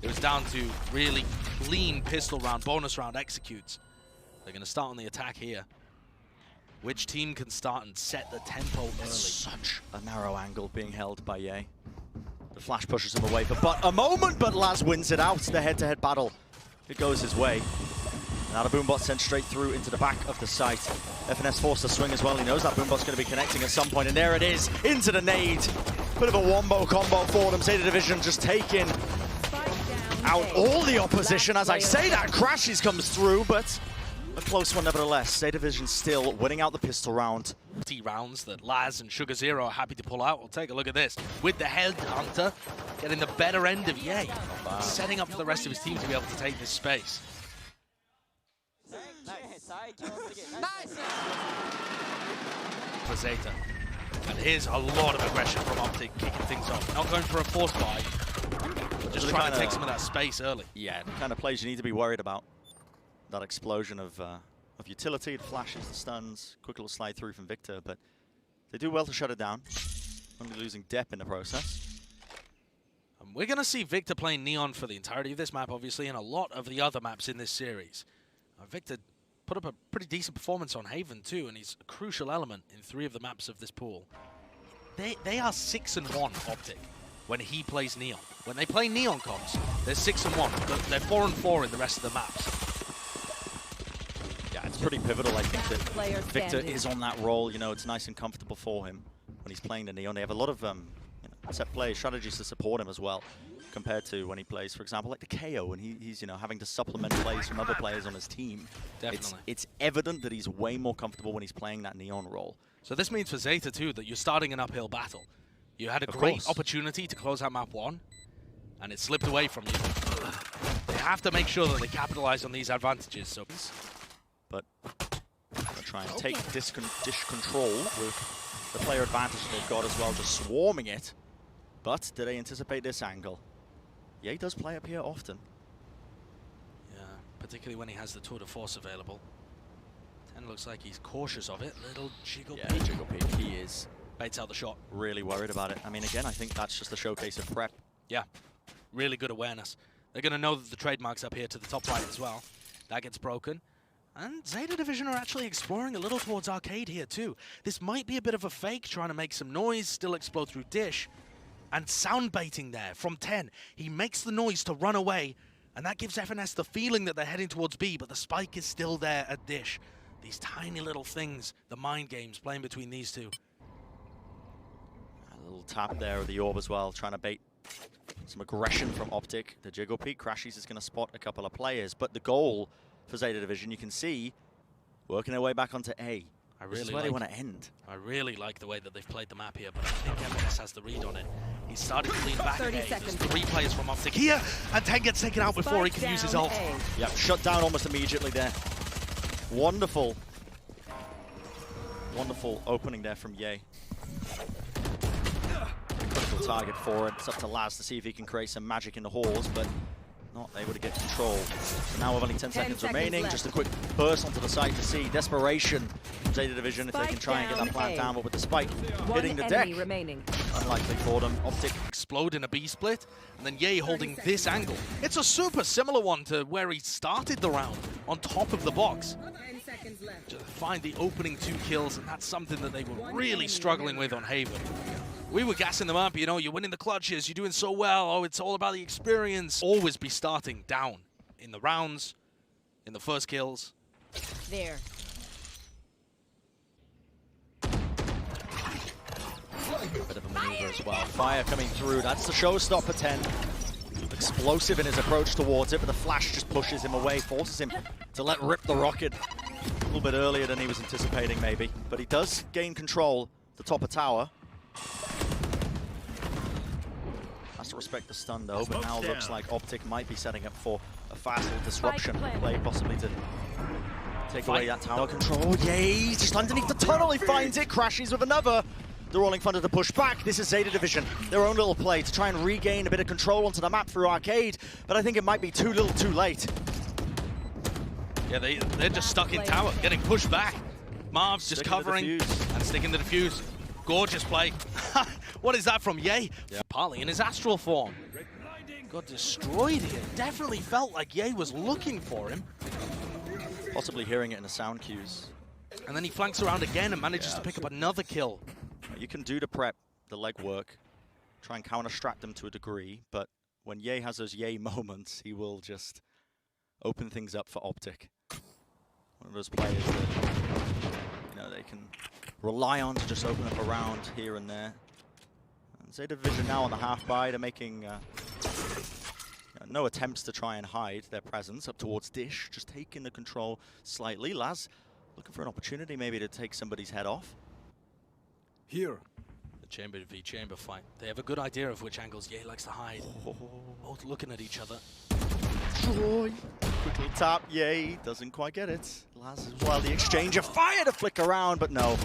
It was down to really clean pistol round, bonus round executes. They're going to start on the attack here. Which team can start and set the tempo early? Such a narrow angle being held by Ye. The flash pushes him away for but a moment, but Laz wins it out. The head-to-head battle, it goes his way. Now the boombot sent straight through into the back of the site. FNS forced to swing as well. He knows that boombot's going to be connecting at some point, and there it is, into the nade. Bit of a wombo combo for them. ZETA Division just taking out all the opposition. As I say that, Crashes comes through, but a close one nevertheless. ZETA Division still winning out the pistol round. Rounds that Laz and Sugar Zero are happy to pull out. We'll take a look at this. With the Headhunter getting the better end of Ye, setting up for the rest of his team to be able to take this space. For ZETA. And here's a lot of aggression from Optic kicking things off. Not going for a force buy, but just trying to take some of that space early. Yeah, the kind of plays you need to be worried about. That explosion of utility, the flashes, the stuns, quick little slide through from Victor, but they do well to shut it down. Only losing depth in the process. And we're going to see Victor playing Neon for the entirety of this map, obviously, and a lot of the other maps in this series. Victor put up a pretty decent performance on Haven too, and he's a crucial element in 3 of the maps of this pool. They are 6-1 Optic when he plays Neon. When they play Neon comps, they're 6-1, but they're 4-4 in the rest of the maps. It's pretty pivotal, I think, that Victor is on that role. You know, it's nice and comfortable for him when he's playing the Neon. They have a lot of set play strategies to support him as well, compared to when he plays, for example, like the KO, and he's having to supplement plays from other players on his team. Definitely. It's evident that he's way more comfortable when he's playing that Neon role. So this means for ZETA too that you're starting an uphill battle. You had a great opportunity to close out map 1, and it slipped away from you. They have to make sure that they capitalize on these advantages. So. But they'll try and take dish control with the player advantage they've got as well, just swarming it. But do they anticipate this angle? Ye does play up here often. Yeah, particularly when he has the tour de force available. And looks like he's cautious of it. Little jiggle peek. Yeah, jiggle peek, he is. Baits out the shot. Really worried about it. I mean, again, I think that's just a showcase of prep. Yeah, really good awareness. They're going to know that the trademark's up here to the top right as well. That gets broken. And ZETA Division are actually exploring a little towards arcade here too. This might be a bit of a fake, trying to make some noise, still explode through dish. And sound baiting there from 10. He makes the noise to run away, and that gives FNS the feeling that they're heading towards B, but the spike is still there at dish. These tiny little things, the mind games playing between these two. A little tap there of the orb as well, trying to bait some aggression from Optic. The jiggle peek, Crashies is going to spot a couple of players, but the goal for ZETA Division, you can see, working their way back onto A. This is where they want to end. I really like the way that they've played the map here, but I think FNS has the read on it. He's starting to lean back at A. There's 3 players from Optic here, and 10 gets taken out before he can use his ult. Yeah, shut down almost immediately there. Wonderful. Wonderful opening there from Ye. Critical target for it. It's up to Laz to see if he can create some magic in the halls, but not able to get control. So now with only 10 seconds remaining, just a quick burst onto the site to see desperation from ZETA Division if they can try and get that plant down, but with the spike hitting the deck, unlikely for them. Optic explode in a B split, and then Ye holding this angle. It's a super similar one to where he started the round, on top of the box. Just find the opening 2 kills, and that's something that they were really struggling with on Haven. We were gassing them up, you're winning the clutches, you're doing so well, oh, it's all about the experience. Always be starting down in the rounds, in the first kills. There. Bit of a maneuver as well. Fire coming through, that's the showstopper 10. Explosive in his approach towards it, but the flash just pushes him away, forces him to let rip the rocket a little bit earlier than he was anticipating maybe. But he does gain control the top of tower. Has to respect the stun though, but now looks like Optic might be setting up for a fast little disruption play, possibly to take away that tower control. Yay, just underneath the tunnel he finds it, crashes with another. The Rolling Thunder to push back. This is ZETA Division, their own little play to try and regain a bit of control onto the map through arcade, but I think it might be too little too late. Yeah, they're just stuck in tower, getting pushed back. Marv's just covering and sticking the defuse. Gorgeous play. What is that from Ye? Yeah. Partly in his astral form. Got destroyed here. Definitely felt like Ye was looking for him. Possibly hearing it in the sound cues. And then he flanks around again and manages to pick up another kill. You can do the prep, the legwork, try and counter-strat them to a degree, but when Ye has those Ye moments, he will just open things up for Optic. One of those players that, they can rely on to just open up a round here and there. And ZETA Vision now on the half-buy, they're making no attempts to try and hide their presence up towards Dish, just taking the control slightly. Laz looking for an opportunity maybe to take somebody's head off. Here. The chamber v chamber fight. They have a good idea of which angles Ye likes to hide. Both looking at each other. Troy. Quick little tap, Ye. Doesn't quite get it. Laz as well, the exchange of fire to flick around, but no.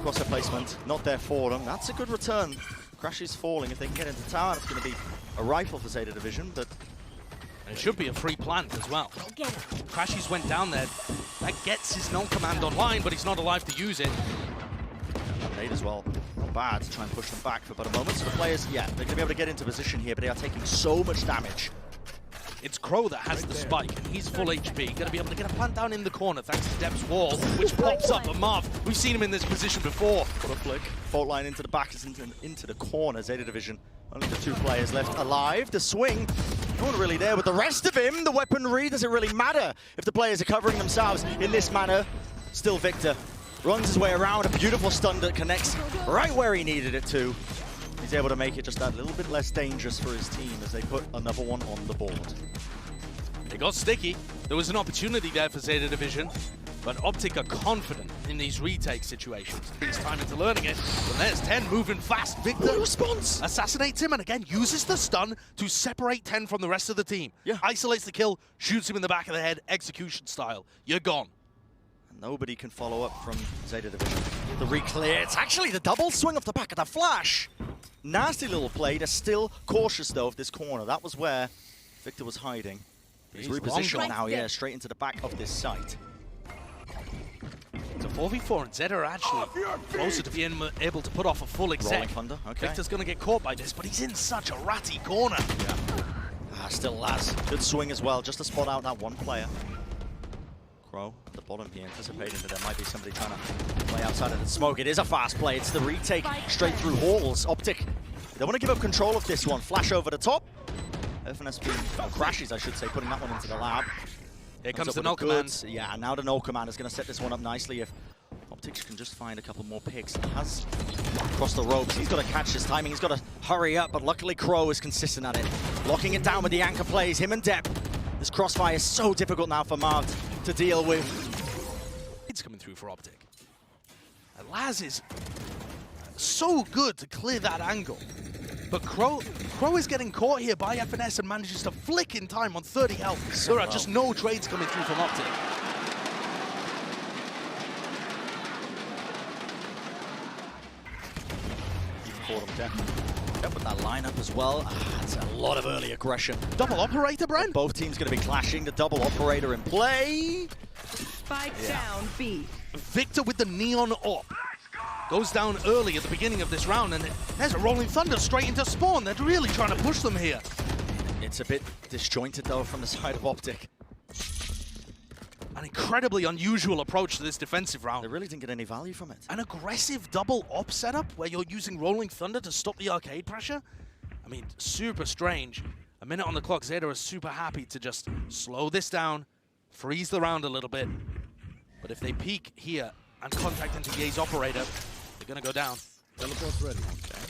Crosser placement, not there for them. That's a good return. Crash is falling. If they can get into tower, it's going to be a rifle for ZETA Division, but... And it should be a free plant as well. Crashies went down there. That gets his null command online, but he's not alive to use it. Nade as well. Not bad to try and push them back for but a moment. So the players, yeah, they're going to be able to get into position here, but they are taking so much damage. It's Crow that has the spike, and he's full HP. Going to be able to get a plant down in the corner thanks to Dep's wall, which pops up. And Marv, we've seen him in this position before. What a flick. Fault line into the back, is into the corner. ZETA Division, only the 2 players left alive. The swing, no one really there with the rest of him. The weaponry, does it really matter if the players are covering themselves in this manner? Still Victor runs his way around, a beautiful stun that connects right where he needed it to. He's able to make it just that little bit less dangerous for his team as they put another one on the board. It got sticky. There was an opportunity there for ZETA Division, but Optic are confident in these retake situations. He's time into learning it, but there's 10 moving fast. Victor response assassinates him and again uses the stun to separate 10 from the rest of the team. Yeah. Isolates the kill, shoots him in the back of the head, execution style. You're gone. Nobody can follow up from ZETA Division. The re-clear, it's actually the double swing off the back of the flash. Nasty little play. They're still cautious though of this corner. That was where Victor was hiding. He's repositioned now, yeah, straight into the back of this site. It's a 4v4 and ZETA are actually closer to being able to put off a full exec. Rolling thunder, okay. Victor's going to get caught by this, but he's in such a ratty corner. Yeah. Still Laz. Good swing as well, just to spot out that one player. Crow at the bottom here, anticipating that there might be somebody trying to play outside of the smoke. It is a fast play. It's the retake straight through halls. Optic, they want to give up control of this one. Flash over the top. FNS Crashies, I should say, putting that one into the lab. Here comes the null command. Yeah, and now the null command is going to set this one up nicely if Optics can just find a couple more picks. Has crossed the ropes. He's got to catch his timing. He's got to hurry up, but luckily Crow is consistent at it. Locking it down with the anchor plays. Him and Depp. This crossfire is so difficult now for Marv to deal with. It's coming through for Optic. And Laz is so good to clear that angle. But Crow is getting caught here by FNS and manages to flick in time on 30 health. There are just no trades coming through from Optic. Caught him definitely. Up with that lineup as well. That's a lot of early aggression. Double operator, Bren? Both teams going to be clashing. The double operator in play. Spike down B. Victor with the neon op. Goes down early at the beginning of this round, and there's a rolling thunder straight into spawn. They're really trying to push them here. It's a bit disjointed, though, from the side of Optic. An incredibly unusual approach to this defensive round. They really didn't get any value from it. An aggressive double op setup where you're using rolling thunder to stop the arcade pressure. I mean, super strange. A minute on the clock, ZETA is super happy to just slow this down, freeze the round a little bit. But if they peek here and contact into Ye's operator, they're going to go down. Teleport's ready. Okay.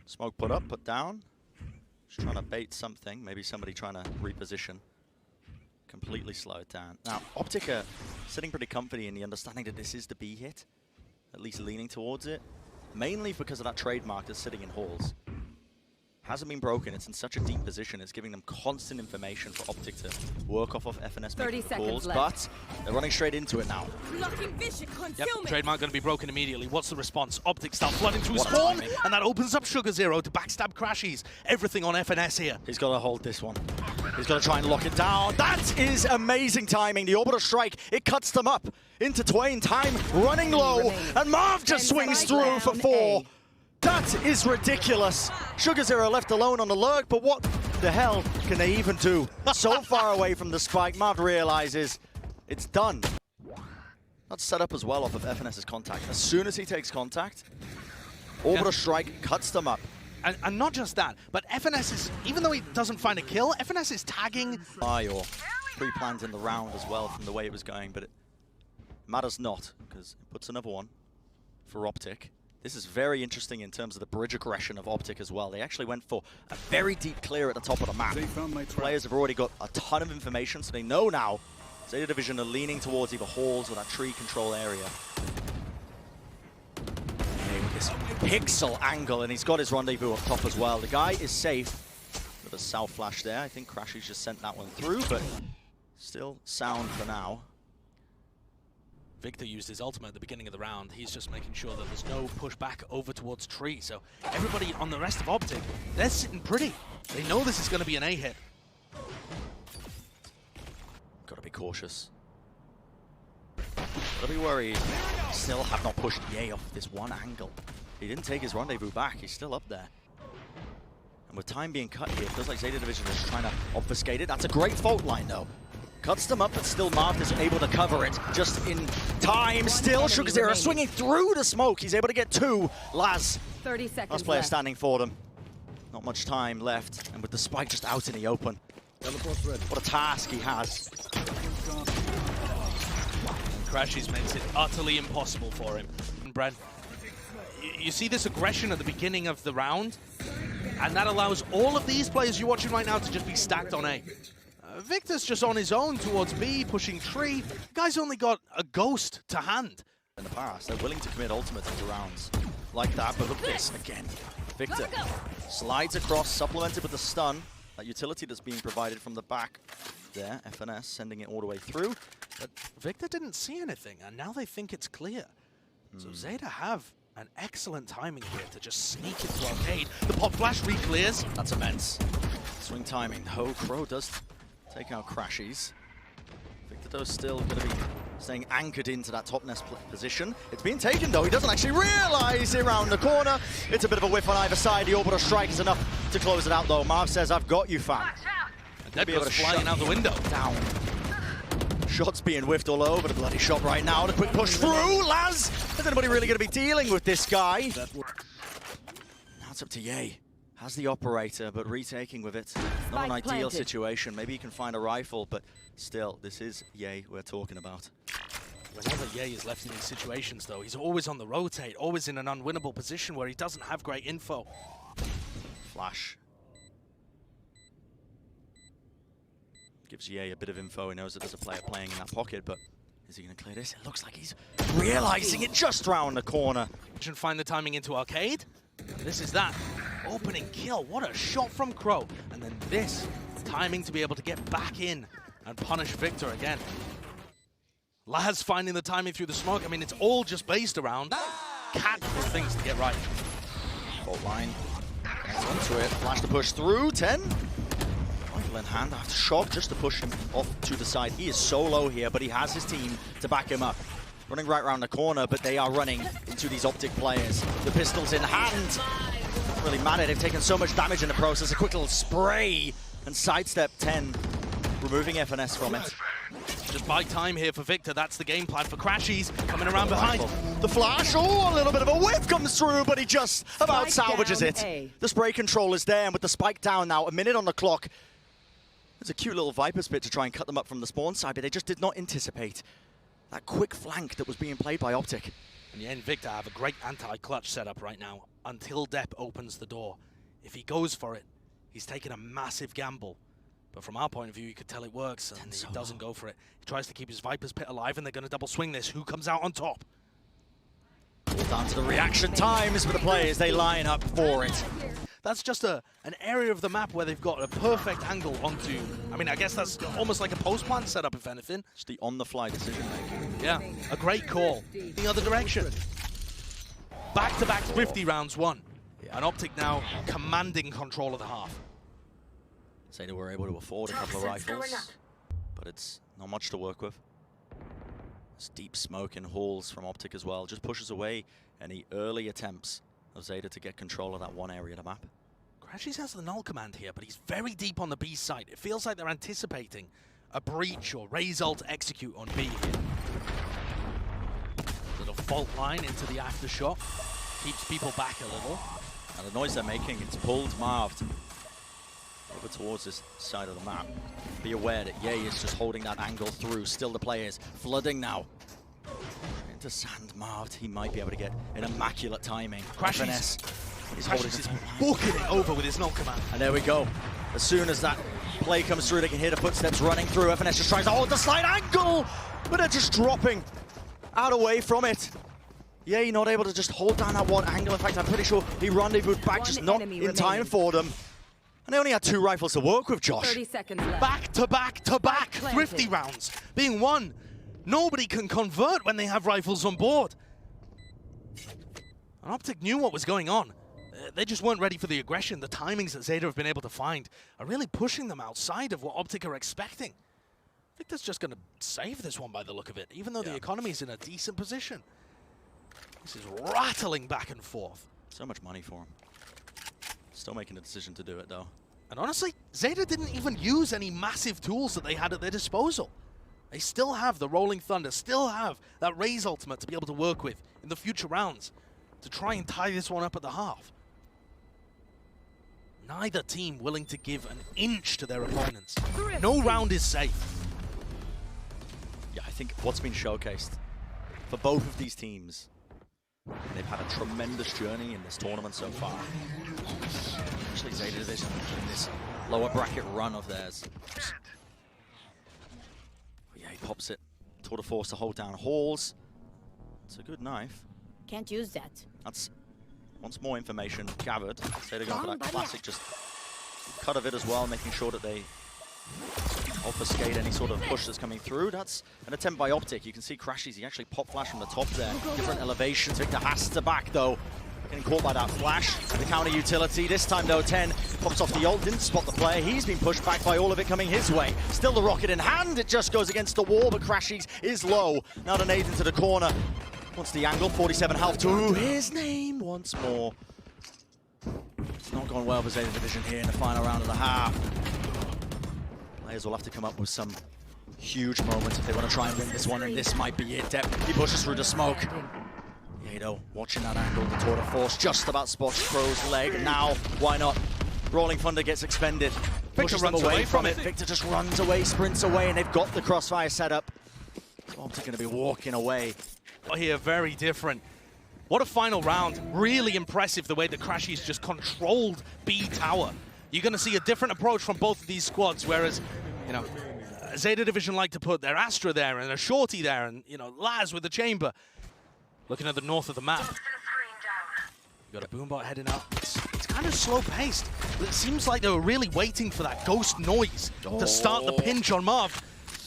Smoke put up, put down. Just trying to bait something. Maybe somebody trying to reposition. Completely slow it down. Now, Optic are sitting pretty comfy in the understanding that this is the B hit. At least leaning towards it. Mainly because of that trademark that's sitting in halls. Hasn't been broken. It's in such a deep position. It's giving them constant information for Optic to work off of FNS 30 seconds calls, left. but they're running straight into it now. Blocking vision, Yep, concealment. trademark going to be broken immediately. What's the response? Optic start flooding through spawn, and that opens up Sugar Zero to backstab Crashies. Everything on FNS here. He's got to hold this one. He's going to try and lock it down. That is amazing timing. The orbital strike, it cuts them up into twain. Time running low, and Marv just swings through for 4. That is ridiculous. Sugar Zero left alone on the lurk, but what the hell can they even do? So far away from the spike, Marv realizes it's done. That's set up as well off of FNS's contact. As soon as he takes contact, orbital strike cuts them up. And not just that, but FNS is, even though he doesn't find a kill, FNS is tagging. Or pre-planned in the round as well from the way it was going, but it matters not, because it puts another one for Optic. This is very interesting in terms of the bridge aggression of Optic as well. They actually went for a very deep clear at the top of the map. Players have already got a ton of information, so they know now Zeta Division are leaning towards either halls or that tree control area. With this pixel angle, and he's got his rendezvous up top as well. The guy is safe with a south flash there. I think Crashy's just sent that one through, but still sound for now. Victor used his ultimate at the beginning of the round. He's just making sure that there's no pushback over towards tree. So everybody on the rest of Optic, they're sitting pretty. They know this is going to be an A hit. Gotta be cautious. Gotta be worried. Still have not pushed Ye off this one angle. He didn't take his rendezvous back. He's still up there. And with time being cut here, it feels like Zeta Division is trying to obfuscate it. That's a great fault line though. Cuts them up, but still Marv is able to cover it just in time. Still, Sugar Zero swinging through the smoke. He's able to get 2. Laz, 30 seconds last player left. standing for them. Not much time left, and with the spike just out in the open. What a task he has. Crashies makes it utterly impossible for him. And Brent, you see this aggression at the beginning of the round, and that allows all of these players you're watching right now to just be stacked on A. Victor's just on his own towards B, pushing tree. The guy's only got a ghost to hand. In the past, they're willing to commit ultimates into rounds like that, but look at this again. Victor slides across, supplemented with the stun. That utility that's being provided from the back there, FNS sending it all the way through. But Victor didn't see anything, and now they think it's clear. So Zeta have an excellent timing here to just sneak into arcade. The pop flash re-clears. That's immense. Swing timing. Oh, Crow does take out Crashies. Victor though still going to be staying anchored into that top nest position. It's being taken though. He doesn't actually realize it around the corner. It's a bit of a whiff on either side. The orbital strike is enough to close it out though. Marv says, "I've got you, fam." And Dead goes flying out the window. Down. Shots being whiffed all over the bloody shot right now. And a quick push through. Laz! Is anybody really going to be dealing with this guy? Now it's up to Ye. Has the operator, but retaking with it. Not an ideal situation. Maybe he can find a rifle, but still, this is Ye we're talking about. Whenever Ye is left in these situations, though, he's always on the rotate, always in an unwinnable position where he doesn't have great info. Flash. Gives Ye a bit of info. He knows that there's a player playing in that pocket, but is he going to clear this? It looks like he's realizing it just round the corner. Find the timing into arcade. This is that. Opening kill. What a shot from Crow. And then this timing to be able to get back in and punish Victor again. Laz finding the timing through the smoke. I mean, it's all just based around casual things to get right. Fault line. Gets onto it. Flash to push through. 10. Rifle in hand after shot just to push him off to the side. He is so low here, but he has his team to back him up. Running right around the corner, but they are running into these Optic players. The pistols in hand. Doesn't really matter. They've taken so much damage in the process. A quick little spray and sidestep 10, removing FNS from it. Just buy time here for Victor. That's the game plan for Crashies coming around behind. The flash, oh, a little bit of a whiff comes through, but he just about salvages it. The spray control is there, and with the spike down now, a minute on the clock. There's a cute little Viper's Pit to try and cut them up from the spawn side, but they just did not anticipate that quick flank that was being played by Optic. And Ye and Victor have a great anti-clutch setup right now until Depp opens the door. If he goes for it, he's taking a massive gamble. But from our point of view, you could tell it works, and he doesn't go for it. He tries to keep his Viper's Pit alive, and they're going to double swing this. Who comes out on top? Down to the reaction times for the players. They line up for it. That's just an area of the map where they've got a perfect angle onto. I mean, I guess that's almost like a post-plant setup, if anything. It's the on-the-fly decision-making. Yeah, a great call. The other direction. Back-to-back 50 rounds won. And Optic now commanding control of the half. Zeta were able to afford a couple of rifles, but it's not much to work with. There's deep smoke in halls from Optic as well. Just pushes away any early attempts of Zeta to get control of that one area of the map. Crashes has the null command here, but he's very deep on the B site. It feels like they're anticipating a breach or raise ult execute on B here. Little fault line into the aftershock. Keeps people back a little. And the noise they're making, it's pulled Marved over towards this side of the map. Be aware that Ye is just holding that angle through. Still the players flooding now. Into Sand Marved, he might be able to get an immaculate timing. Crashes. He's Crashes is booking it over with his null command. And there we go. As soon as that play comes through, they can hear the footsteps running through. FNS just tries to hold the slight angle, but they're just dropping out away from it. Yeah, not able to just hold down that one angle. In fact, I'm pretty sure he rendezvoused back, just not in time for them. And they only had 2 rifles to work with, Josh. 30 seconds left. Back to back to back, Planted. thrifty rounds being won. Nobody can convert when they have rifles on board. And Optic knew what was going on. They just weren't ready for the aggression. The timings that Zeta have been able to find are really pushing them outside of what Optic are expecting. Victor's just going to save this one by the look of it, even though the economy's in a decent position. This is rattling back and forth. So much money for him. Still making the decision to do it, though. And honestly, Zeta didn't even use any massive tools that they had at their disposal. They still have the Rolling Thunder, still have that Raze ultimate to be able to work with in the future rounds to try and tie this one up at the half. Neither team willing to give an inch to their opponents. No round is safe. Yeah, I think what's been showcased for both of these teams, they've had a tremendous journey in this tournament so far. Especially Zeta Division in this lower bracket run of theirs. Yeah, he pops it. Tour de force to hold down halls. It's a good knife. Can't use that. That's once more information gathered. Zeta going for that classic just cut of it as well, making sure that they obfuscate any sort of push that's coming through. That's an attempt by Optic. You can see Crashies, he actually pop flash from the top there. Different elevations. Victor has to back though. Getting caught by that flash. The counter utility. This time though, 10 pops off the ult, didn't spot the player. He's been pushed back by all of it coming his way. Still the rocket in hand. It just goes against the wall, but Crashies is low. Now the nade into the corner. Wants the angle. 47 health to his name once more. It's not gone well for Zeta Division here in the final round of the half. Players will have to come up with some huge moments if they want to try and win this one, and this might be it. Depp, he pushes through the smoke. Yado watching that angle, the tour de force just about spots Crow's leg. Now, why not? Rolling Thunder gets expended. Pushes them away from it. Victor just runs away, sprints away, and they've got the crossfire set up. Optic going to be walking away. Here, very different. What a final round. Really impressive the way that Crashies just controlled B Tower. You're going to see a different approach from both of these squads, whereas, you know, Zeta Division like to put their Astra there and a Shorty there and, you know, Laz with the chamber. Looking at the north of the map. You got a Boombot heading out. It's kind of slow-paced. It seems like they were really waiting for that ghost noise to start the pinch on Marv.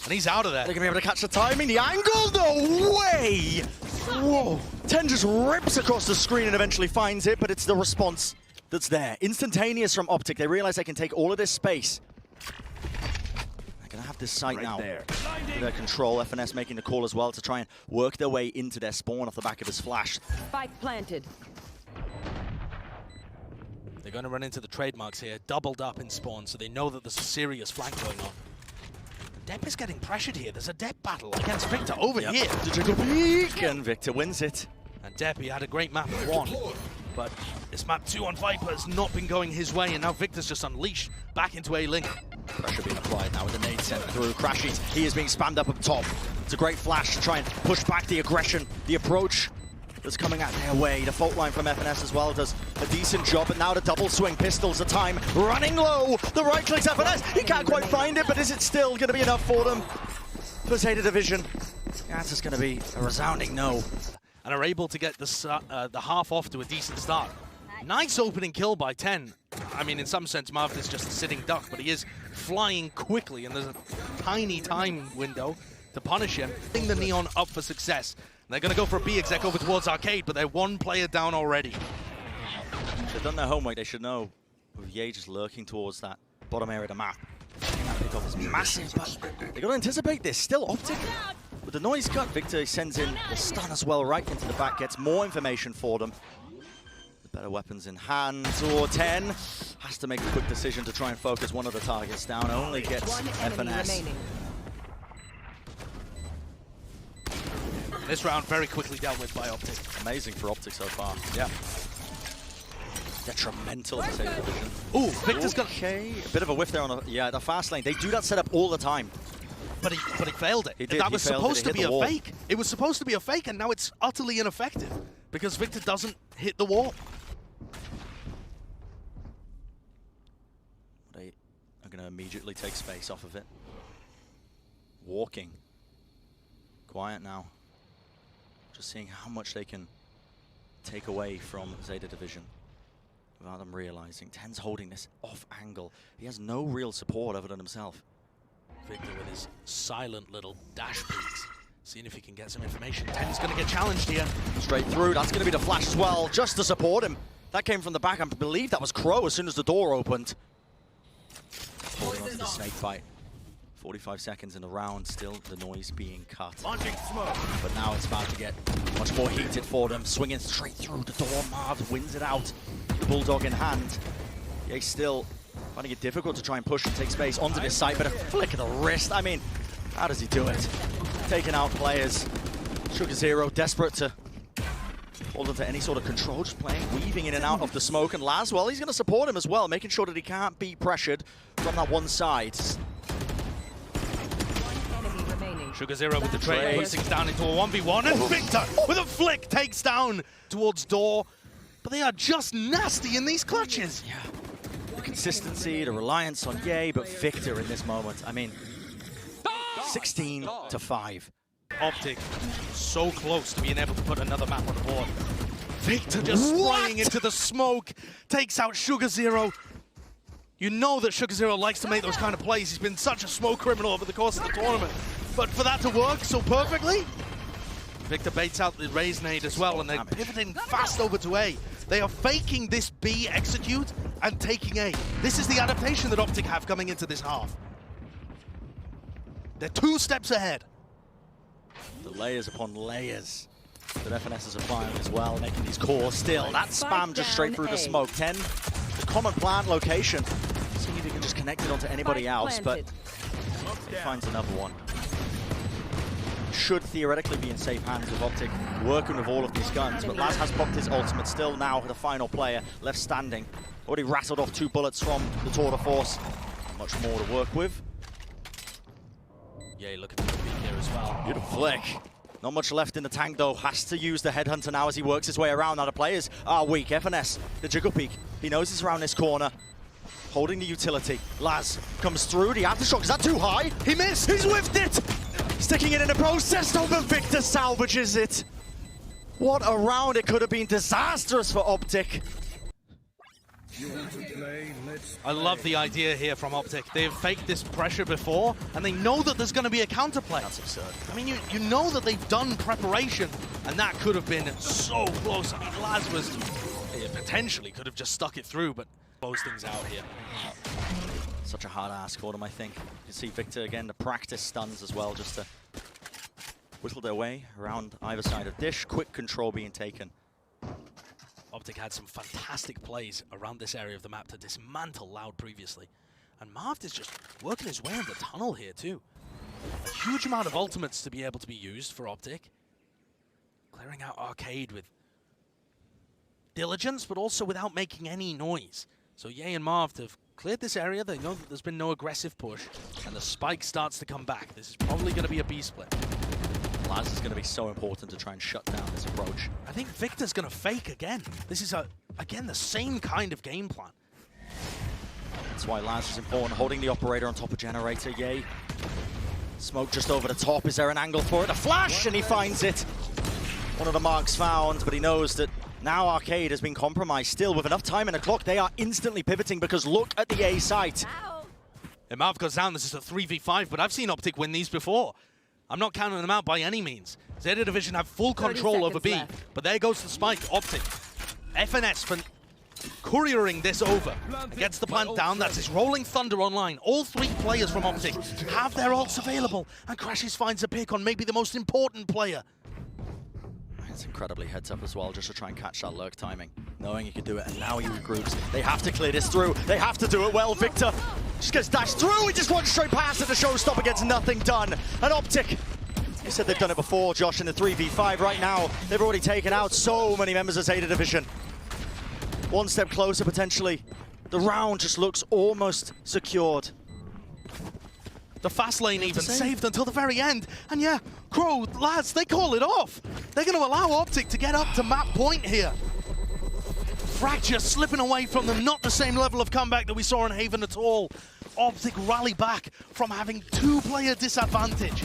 And he's out of there. They're going to be able to catch the timing. The angle, no way! Whoa. 10 just rips across the screen and eventually finds it, but it's the response that's there. Instantaneous from Optic. They realize they can take all of this space. They're going to have this site now under their control. FNS making the call as well to try and work their way into their spawn off the back of his flash. Spike planted. They're going to run into the trademarks here, doubled up in spawn, so they know that there's a serious flank going on. Depp is getting pressured here. There's a Depp battle against Victor over here. Peek, and Victor wins it. And Depp, he had a great map 1, but this map 2 on Viper has not been going his way, and now Victor's just unleashed back into A-Link. Pressure being applied now with the nade sent through. Crashies, he is being spammed up top. It's a great flash to try and push back the aggression, the approach that's coming out their way. The fault line from FNS as well does a decent job, but now the double swing pistols the time. Running low, the right clicks FNS. He can't quite find it, but is it still going to be enough for them? For Zeta Division, the answer's going to be a resounding no. And are able to get the half off to a decent start. Nice opening kill by 10. I mean, in some sense, Marv is just a sitting duck, but he is flying quickly, and there's a tiny time window to punish him. Putting the Neon up for success. They're going to go for a B exec over towards Arcade, but they're one player down already. They've done their homework, they should know. With Ye just lurking towards that bottom area of the map. That pickoff is massive, but they got to anticipate this. Still Optic with the noise cut. Victor sends in the stun as well right into the back, gets more information for them. The better weapons in hand. Or 10 has to make a quick decision to try and focus one of the targets down. Only gets FNS. This round very quickly dealt with by Optic. Amazing for Optic so far. Yeah. Detrimental to say the division. Ooh, Victor's got a bit of a whiff there on the fast lane. They do that setup all the time. But he failed it. He did. That was supposed to be a wall. fake. It was supposed to be a fake, and now it's utterly ineffective because Victor doesn't hit the wall. They are going to immediately take space off of it. Walking. Quiet now. Just seeing how much they can take away from Zeta Division without them realizing. 10's holding this off angle. He has no real support other than himself. Victor with his silent little dash peeks, seeing if he can get some information. 10's going to get challenged here. Straight through. That's going to be the flash as well, just to support him. That came from the back. I believe that was Crow as soon as the door opened. Holding onto the snake bite. 45 seconds in the round, still the noise being cut. Launching smoke. But now it's about to get much more heated for them. Swinging straight through the door. Marv wins it out. The Bulldog in hand. Yeah, he's still finding it difficult to try and push and take space onto this side, but a flick of the wrist. I mean, how does he do it? Taking out players. Sugar Zero desperate to hold on to any sort of control, just playing, weaving in and out of the smoke. And Laz, well, he's going to support him as well, making sure that he can't be pressured from that one side. Sugar Zero with the trade, pushing down into a 1v1, and Victor with a flick takes down towards door. But they are just nasty in these clutches. Yeah. The consistency, the reliance on Ye, but Victor in this moment. I mean, 16-5. Optic so close to being able to put another map on the board. Victor just spraying into the smoke, takes out Sugar Zero. You know that Sugar Zero likes to make those kind of plays. He's been such a smoke criminal over the course of the tournament. But for that to work so perfectly, Victor baits out the raise nade as well, and they're pivoting fast over to A. They are faking this B execute and taking A. This is the adaptation that Optic have coming into this half. They're 2 steps ahead. The layers upon layers that FNS is applying as well, making these calls still. That spam just straight through the smoke. 10, the common plant location. Seeing if he can just connect it onto anybody else, but he finds another one. Should theoretically be in safe hands with Optic, working with all of these guns, but Laz has popped his ultimate, still now the final player left standing. Already rattled off 2 bullets from the tour de force. Much more to work with. Yeah, look at the peek here as well. Beautiful flick. Not much left in the tank though. Has to use the headhunter now as he works his way around. Now the players are weak. FNS, the jiggle peek. He knows he's around this corner. Holding the utility. Laz comes through. The aftershock, is that too high? He missed! He's whiffed it! Sticking it in the process though, but Victor salvages it. What a round. It could have been disastrous for Optic. I love the idea here from Optic. They've faked this pressure before, and they know that there's going to be a counterplay. That's absurd. I mean, you know that they've done preparation, and that could have been so close. I mean, Laz was potentially could have just stuck it through, but close things out here. Such a hard ask for them, I think. You can see Victor again, the practice stuns as well, just to whittle their way around either side of dish. Quick control being taken. Optic had some fantastic plays around this area of the map to dismantle Loud previously. And Marv is just working his way in the tunnel here too. A huge amount of ultimates to be able to be used for Optic. Clearing out Arcade with diligence, but also without making any noise. So Ye and Marv have cleared this area. They know that there's been no aggressive push. And the spike starts to come back. This is probably going to be a B split. Laz is going to be so important to try and shut down this approach. I think Victor's going to fake again. This is, again, the same kind of game plan. That's why Laz is important, holding the operator on top of generator. Yay. Smoke just over the top. Is there an angle for it? A flash, and he finds it. One of the marks found, but he knows that now Arcade has been compromised. Still, with enough time in the clock, they are instantly pivoting because look at the A site. If Marv goes down, this is a 3v5, but I've seen Optic win these before. I'm not counting them out by any means. Zeta Division have full control over B, but there goes the spike. Optic. FNS for couriering this over. Gets the plant down, that's his Rolling Thunder online. All 3 players from Optic have their ults available, and Crashes finds a pick on maybe the most important player. It's incredibly heads up as well, just to try and catch that lurk timing. Knowing he could do it, and now he regroups. They have to clear this through. They have to do it well. Victor just gets dashed through. He just went straight past it. The showstopper gets nothing done. And Optic, you said they've done it before, Josh, in the 3v5. Right now, they've already taken out so many members of ZETA Division. One step closer, potentially. The round just looks almost secured. The fast lane even saved until the very end. And yeah, Crow, lads, they call it off. They're going to allow Optic to get up to map point here. Fracture slipping away from them, not the same level of comeback that we saw in Haven at all. Optic rally back from having 2-player disadvantage.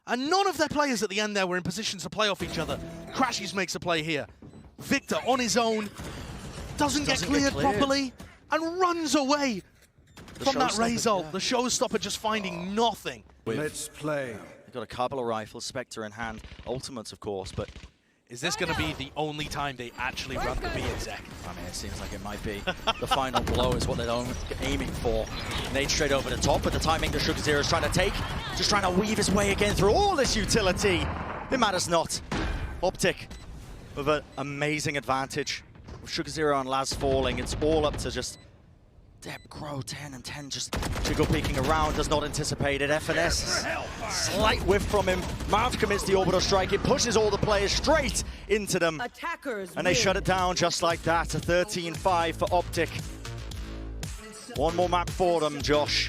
And none of their players at the end there were in positions to play off each other. Crashes makes a play here. Victor on his own, doesn't get cleared properly, and runs away from that Raze ult. The showstopper just finding nothing. Let's play. They've got a Kabbalah rifle, Spectre in hand, ultimates of course, but is this going to be the only time they actually run the B exec? I mean, it seems like it might be. The final blow is what they're aiming for. Nade straight over the top, but the timing that Sugar Zero is trying to take, just trying to weave his way again through all this utility. It matters not. Optic with an amazing advantage. With Sugar Zero and Laz falling, it's all up to just Deb, Crow, 10 and 10 just jiggle peeking around, does not anticipate it. FNS, slight whiff from him. Marv commits the orbital strike. It pushes all the players straight into them. Attackers and they shut it down just like that. A 13-5 for Optic. One more map for them, Josh.